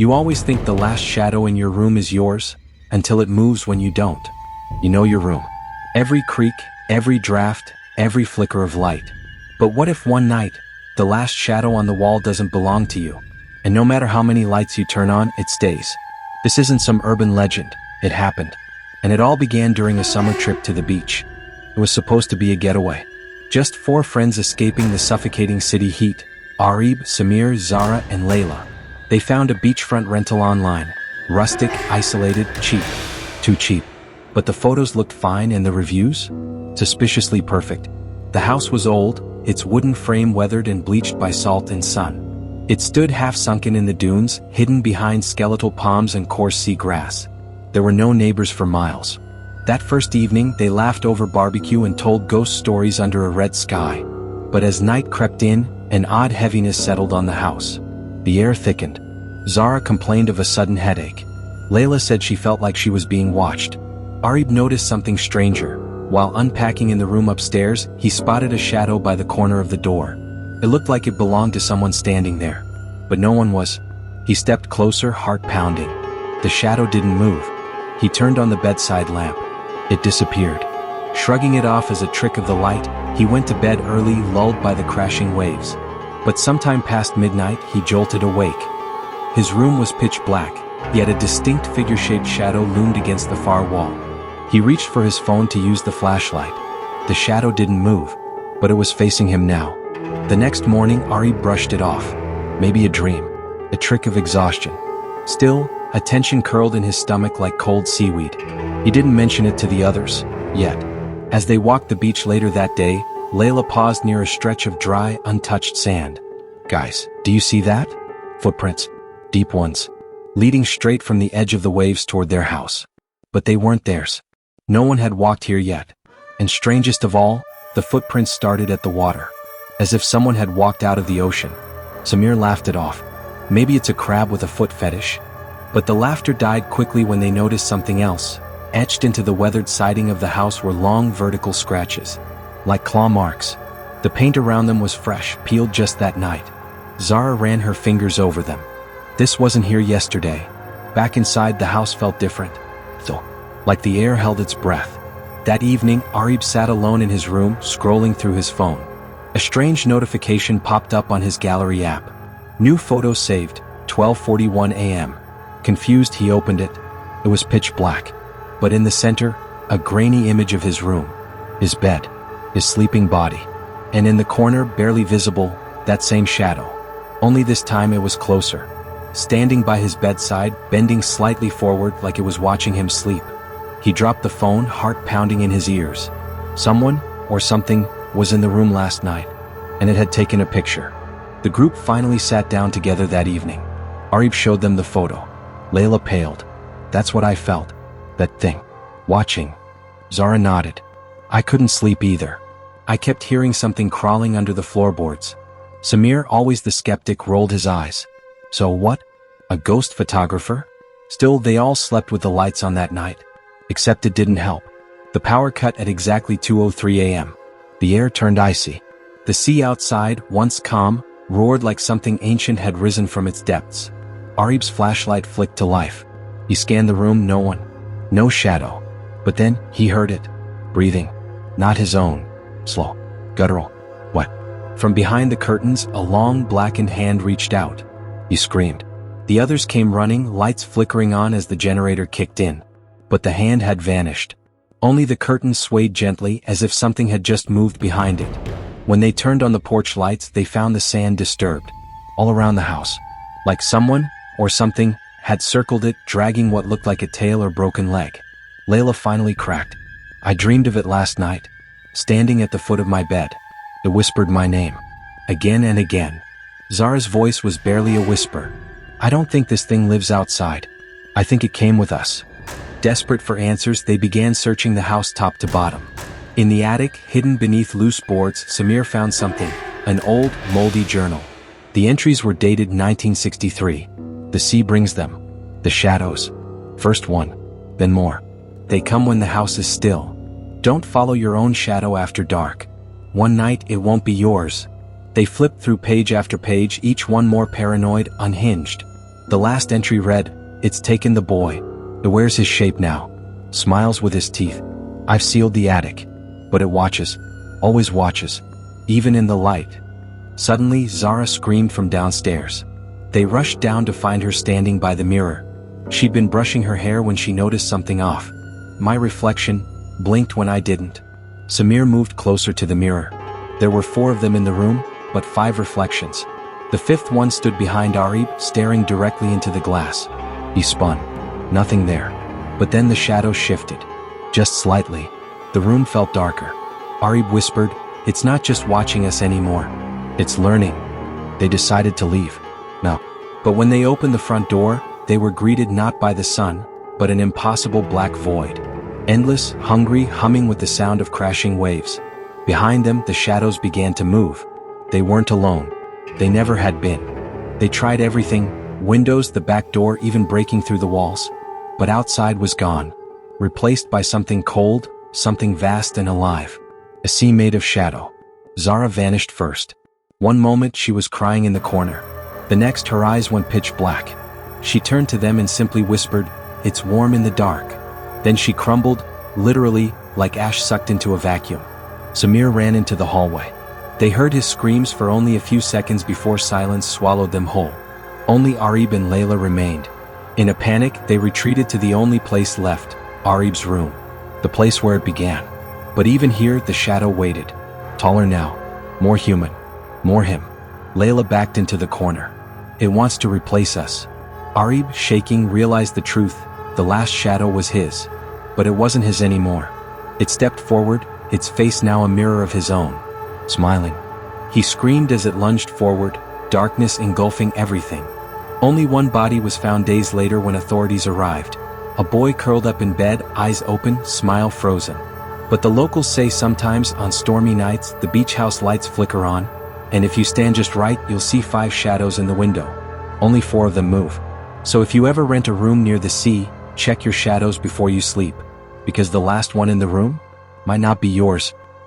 You always think the last shadow in your room is yours, until it moves when you don't. You know your room. Every creak, every draft, every flicker of light. But what if one night, the last shadow on the wall doesn't belong to you, and no matter how many lights you turn on, it stays? This isn't some urban legend, it happened. And it all began during a summer trip to the beach. It was supposed to be a getaway. Just 4 friends escaping the suffocating city heat: Areeb, Samir, Zara, and Layla. They found a beachfront rental online. Rustic, isolated, cheap. Too cheap. But the photos looked fine and the reviews? Suspiciously perfect. The house was old, its wooden frame weathered and bleached by salt and sun. It stood half-sunken in the dunes, hidden behind skeletal palms and coarse sea grass. There were no neighbors for miles. That first evening, they laughed over barbecue and told ghost stories under a red sky. But as night crept in, an odd heaviness settled on the house. The air thickened. Zara complained of a sudden headache. Layla said she felt like she was being watched. Areeb noticed something stranger. While unpacking in the room upstairs, he spotted a shadow by the corner of the door. It looked like it belonged to someone standing there. But no one was. He stepped closer, heart pounding. The shadow didn't move. He turned on the bedside lamp. It disappeared. Shrugging it off as a trick of the light, he went to bed early, lulled by the crashing waves. But sometime past midnight, he jolted awake. His room was pitch black, yet a distinct figure-shaped shadow loomed against the far wall. He reached for his phone to use the flashlight. The shadow didn't move, but it was facing him now. The next morning, Areeb brushed it off. Maybe a dream, a trick of exhaustion. Still, a tension curled in his stomach like cold seaweed. He didn't mention it to the others, yet. As they walked the beach later that day, Layla paused near a stretch of dry, untouched sand. "Guys, do you see that? Footprints. Deep ones. Leading straight from the edge of the waves toward their house." But they weren't theirs. No one had walked here yet. And strangest of all, the footprints started at the water. As if someone had walked out of the ocean. Samir laughed it off. Maybe it's a crab with a foot fetish. But the laughter died quickly when they noticed something else. Etched into the weathered siding of the house were long vertical scratches. Like claw marks. The paint around them was fresh, peeled just that night. Zara ran her fingers over them. This wasn't here yesterday. Back inside, the house felt different. So, like the air held its breath. That evening, Areeb sat alone in his room, scrolling through his phone. A strange notification popped up on his gallery app. New photo saved, 12:41 a.m. Confused, he opened it. It was pitch black. But in the center, a grainy image of his room. His bed. His sleeping body. And in the corner, barely visible, that same shadow. Only this time it was closer. Standing by his bedside, bending slightly forward like it was watching him sleep. He dropped the phone, heart pounding in his ears. Someone, or something, was in the room last night, and it had taken a picture. The group finally sat down together that evening. Areeb showed them the photo. Layla paled. "That's what I felt. That thing. Watching." Zara nodded. "I couldn't sleep either. I kept hearing something crawling under the floorboards." Samir, always the skeptic, rolled his eyes. "So what? A ghost photographer?" Still, they all slept with the lights on that night. Except it didn't help. The power cut at exactly 2:03 a.m. The air turned icy. The sea outside, once calm, roared like something ancient had risen from its depths. Areeb's flashlight flicked to life. He scanned the room, no one. No shadow. But then, he heard it. Breathing. Not his own. Slow. Guttural. What? From behind the curtains, a long, blackened hand reached out. He screamed. The others came running, lights flickering on as the generator kicked in. But the hand had vanished. Only the curtains swayed gently, as if something had just moved behind it. When they turned on the porch lights, they found the sand disturbed. All around the house. Like someone, or something, had circled it, dragging what looked like a tail or broken leg. Layla finally cracked. "I dreamed of it last night. Standing at the foot of my bed. It whispered my name. Again and again." Zara's voice was barely a whisper. "I don't think this thing lives outside. I think it came with us." Desperate for answers, they began searching the house top to bottom. In the attic, hidden beneath loose boards, Samir found something. An old, moldy journal. The entries were dated 1963. "The sea brings them. The shadows. First one. Then more. They come when the house is still. Don't follow your own shadow after dark. One night it won't be yours." They flipped through page after page, each one more paranoid, unhinged. The last entry read, "It's taken the boy. It wears his shape now. Smiles with his teeth. I've sealed the attic. But it watches. Always watches. Even in the light." Suddenly, Zara screamed from downstairs. They rushed down to find her standing by the mirror. She'd been brushing her hair when she noticed something off. "My reflection blinked when I didn't." Samir moved closer to the mirror. There were 4 of them in the room, but 5 reflections. The 5th one stood behind Areeb, staring directly into the glass. He spun. Nothing there. But then the shadow shifted. Just slightly. The room felt darker. Areeb whispered, "It's not just watching us anymore. It's learning." They decided to leave. No. But when they opened the front door, they were greeted not by the sun, but an impossible black void. Endless, hungry, humming with the sound of crashing waves. Behind them, the shadows began to move. They weren't alone. They never had been. They tried everything, windows, the back door, even breaking through the walls. But outside was gone. Replaced by something cold, something vast and alive. A sea made of shadow. Zara vanished first. One moment she was crying in the corner. The next her eyes went pitch black. She turned to them and simply whispered, "It's warm in the dark." Then she crumbled, literally, like ash sucked into a vacuum. Samir ran into the hallway. They heard his screams for only a few seconds before silence swallowed them whole. Only Areeb and Layla remained. In a panic, they retreated to the only place left, Areeb's room. The place where it began. But even here, the shadow waited. Taller now. More human. More him. Layla backed into the corner. "It wants to replace us." Areeb, shaking, realized the truth. The last shadow was his. But it wasn't his anymore. It stepped forward, its face now a mirror of his own. Smiling. He screamed as it lunged forward, darkness engulfing everything. Only one body was found days later when authorities arrived. A boy curled up in bed, eyes open, smile frozen. But the locals say sometimes, on stormy nights, the beach house lights flicker on, and if you stand just right, you'll see 5 shadows in the window. Only 4 of them move. So if you ever rent a room near the sea, check your shadows before you sleep. Because the last one in the room might not be yours,